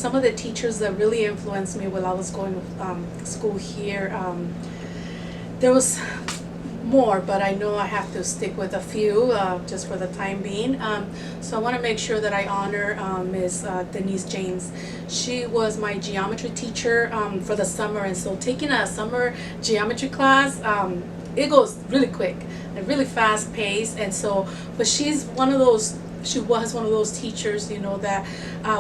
some of the teachers that really influenced me while I was going to school here, there was more, but I know I have to stick with a few just for the time being. So I want to make sure that I honor Ms. Denise James. She was my geometry teacher for the summer, and so taking a summer geometry class, it goes really quick and really fast paced. And so, but she was one of those teachers, you know, that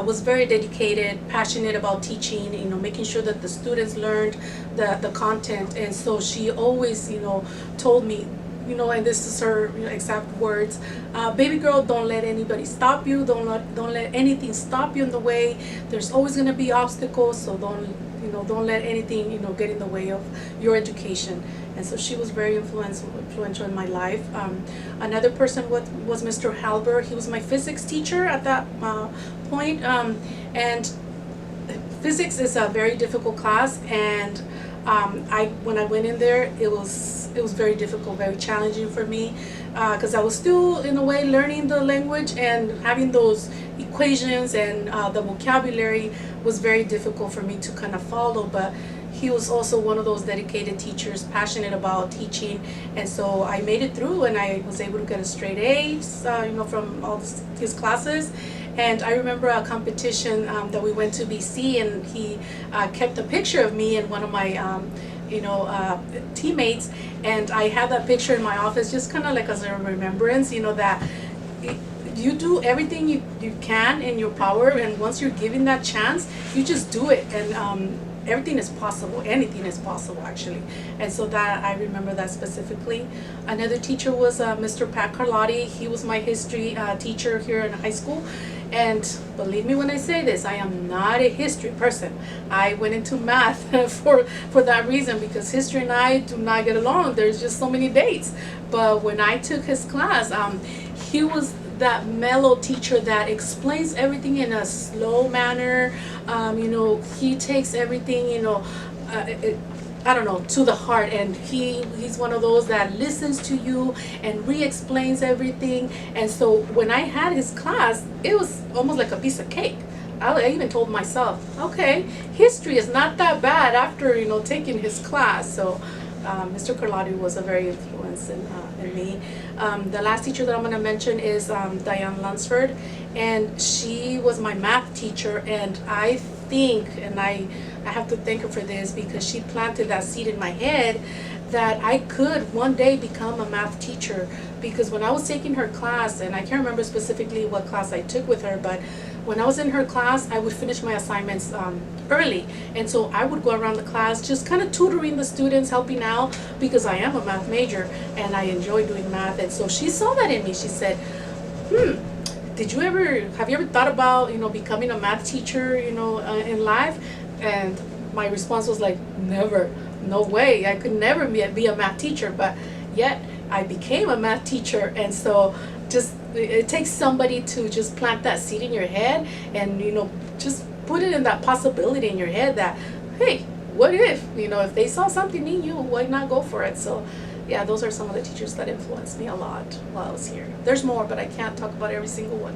was very dedicated, passionate about teaching, you know, making sure that the students learned the content. And so she always, you know, told me, you know, and this is her, you know, exact words, baby girl, don't let anybody stop you, don't let anything stop you in the way. There's always going to be obstacles, so don't let anything, you know, get in the way of your education. And so she was very influential in my life. Another person was Mr. Halber. He was my physics teacher at that point. And physics is a very difficult class, and when I went in there, it was very difficult, very challenging for me, because I was still in a way learning the language, and having those equations and the vocabulary was very difficult for me to kind of follow. But he was also one of those dedicated teachers, passionate about teaching, and so I made it through, and I was able to get a straight A, you know, from all his classes. And I remember a competition that we went to BC, and he kept a picture of me and one of my teammates, and I had that picture in my office just kind of like as a remembrance, you know, that you do everything you can in your power, and once you're given that chance, you just do it, and everything is possible. Anything is possible, actually. And so that I remember that specifically. Another teacher was Mr. Pat Carlotti. He was my history teacher here in high school. And believe me when I say this, I am not a history person. I went into math for that reason, because history and I do not get along. There's just so many dates. But when I took his class, he was that mellow teacher that explains everything in a slow manner. You know, he takes everything, you know, I don't know, to the heart, and he's one of those that listens to you and re-explains everything. And so when I had his class, it was almost like a piece of cake. I even told myself, okay, history is not that bad after, you know, taking his class. So Mr. Carlotti was a very influence in me. The last teacher that I'm going to mention is Diane Lunsford, and she was my math teacher, and I think, and I have to thank her for this, because she planted that seed in my head that I could one day become a math teacher. Because when I was taking her class, and I can't remember specifically what class I took with her, but when I was in her class, I would finish my assignments early, and so I would go around the class just kind of tutoring the students, helping out, because I am a math major and I enjoy doing math. And so she saw that in me. She said, have you ever thought about, you know, becoming a math teacher, you know, in life? And my response was like, never, no way, I could never be a math teacher. But yet I became a math teacher. And so just, it takes somebody to just plant that seed in your head, and, you know, just put it in that possibility in your head that, hey, what if, you know, if they saw something in you, why not go for it? So yeah, those are some of the teachers that influenced me a lot while I was here. There's more, but I can't talk about every single one.